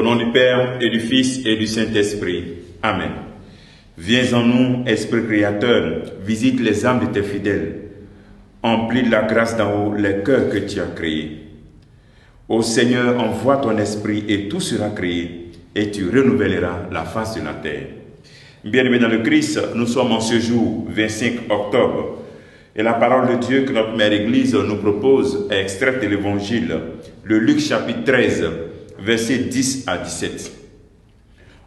Au nom du Père et du Fils et du Saint-Esprit. Amen. Viens en nous, Esprit Créateur, visite les âmes de tes fidèles. Emplis de la grâce d'en haut les cœurs que tu as créés. Ô Seigneur, envoie ton Esprit et tout sera créé, et tu renouvelleras la face de la terre. Bien-aimés dans le Christ, nous sommes en ce jour, 25 octobre, et la parole de Dieu que notre Mère Église nous propose est extraite de l'Évangile, le Luc chapitre 13, versets 10 à 17.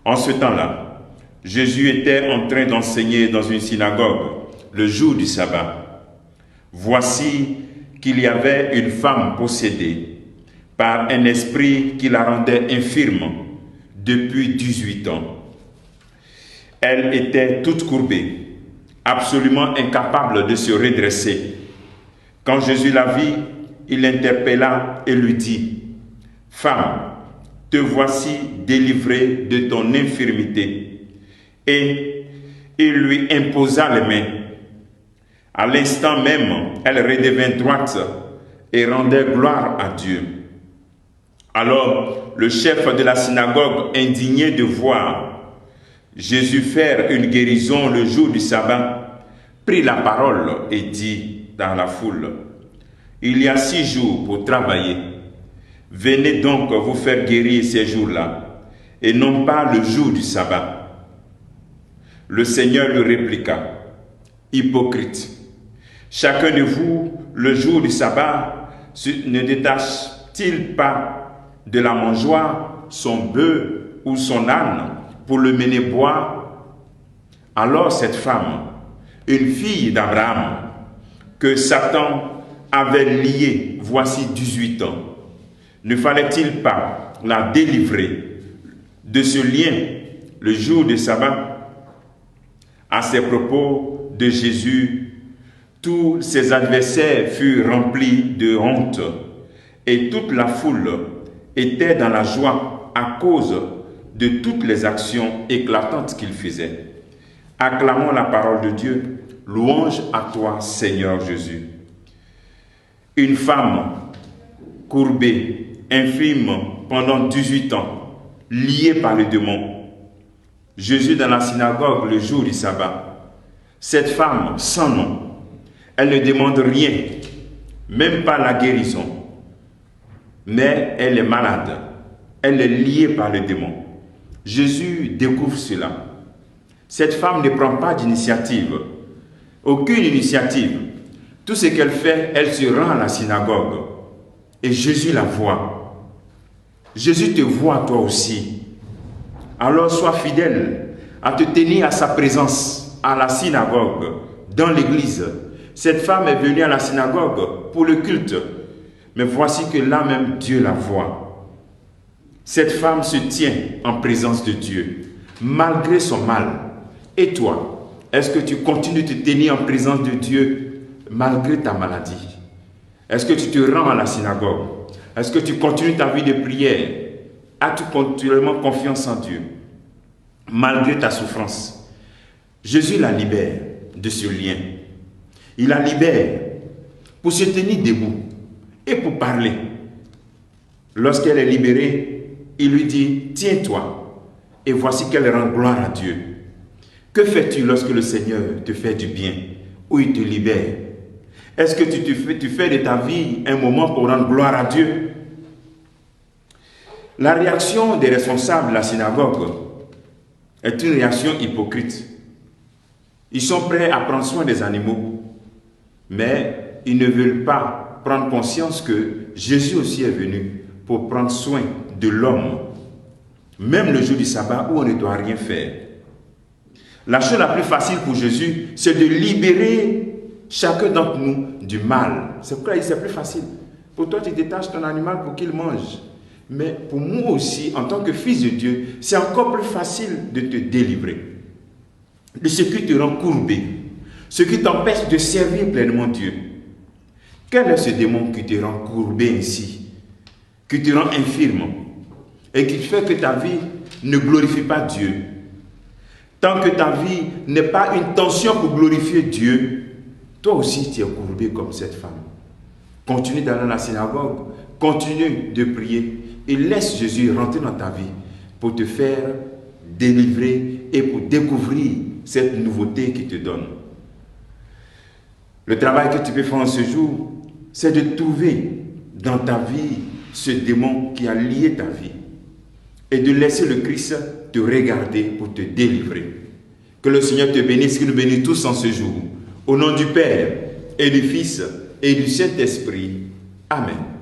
En ce temps-là, Jésus était en train d'enseigner dans une synagogue le jour du sabbat. Voici qu'il y avait une femme possédée par un esprit qui la rendait infirme depuis 18 ans. Elle était toute courbée, absolument incapable de se redresser. Quand Jésus la vit, il l'interpella et lui dit : « Femme, te voici délivrée de ton infirmité. » Et il lui imposa les mains. À l'instant même, elle redevint droite et rendait gloire à Dieu. Alors, le chef de la synagogue, indigné de voir Jésus faire une guérison le jour du sabbat, prit la parole et dit dans la foule : « Il y a 6 jours pour travailler. Venez donc vous faire guérir ces jours-là, et non pas le jour du sabbat. » Le Seigneur lui répliqua : « Hypocrite, chacun de vous, le jour du sabbat, ne détache-t-il pas de la mangeoire son bœuf ou son âne pour le mener boire ? Alors cette femme, une fille d'Abraham, que Satan avait liée voici 18 ans, ne fallait-il pas la délivrer de ce lien le jour du sabbat ? À ces propos de Jésus, tous ses adversaires furent remplis de honte et toute la foule était dans la joie à cause de toutes les actions éclatantes qu'il faisait. Acclamons la parole de Dieu. Louange à toi, Seigneur Jésus. Une femme courbée, infirme pendant 18 ans, liée par le démon. Jésus dans la synagogue le jour du sabbat. Cette femme sans nom, elle ne demande rien, même pas la guérison. Mais elle est malade, elle est liée par le démon. Jésus découvre cela. Cette femme ne prend pas d'initiative, aucune initiative. Tout ce qu'elle fait, elle se rend à la synagogue. Et Jésus la voit. Jésus te voit toi aussi. Alors sois fidèle à te tenir à sa présence, à la synagogue, dans l'église. Cette femme est venue à la synagogue pour le culte. Mais voici que là même Dieu la voit. Cette femme se tient en présence de Dieu, malgré son mal. Et toi, est-ce que tu continues de te tenir en présence de Dieu malgré ta maladie? Est-ce que tu te rends à la synagogue? Est-ce que tu continues ta vie de prière? As-tu continuellement confiance en Dieu malgré ta souffrance? Jésus la libère de ce lien. Il la libère pour se tenir debout et pour parler. Lorsqu'elle est libérée, il lui dit : « Tiens-toi. » Et voici qu'elle rend gloire à Dieu. Que fais-tu lorsque le Seigneur te fait du bien ou il te libère? Est-ce que tu fais de ta vie un moment pour rendre gloire à Dieu? La réaction des responsables de la synagogue est une réaction hypocrite. Ils sont prêts à prendre soin des animaux, mais ils ne veulent pas prendre conscience que Jésus aussi est venu pour prendre soin de l'homme, même le jour du sabbat où on ne doit rien faire. La chose la plus facile pour Jésus, c'est de libérer chacun d'entre nous du mal. C'est pourquoi c'est plus facile. Pour toi, tu détaches ton animal pour qu'il mange. Mais pour moi aussi, en tant que fils de Dieu, c'est encore plus facile de te délivrer de ce qui te rend courbé, ce qui t'empêche de servir pleinement Dieu. Quel est ce démon qui te rend courbé ainsi, qui te rend infirme et qui fait que ta vie ne glorifie pas Dieu? Tant que ta vie n'est pas une tension pour glorifier Dieu, toi aussi tu es courbé comme cette femme. Continue d'aller à la synagogue, continue de prier et laisse Jésus rentrer dans ta vie pour te faire délivrer et pour découvrir cette nouveauté qu'il te donne. Le travail que tu peux faire en ce jour, c'est de trouver dans ta vie ce démon qui a lié ta vie et de laisser le Christ te regarder pour te délivrer. Que le Seigneur te bénisse, qu'il nous bénisse tous en ce jour. Au nom du Père et du Fils et du Saint-Esprit. Amen.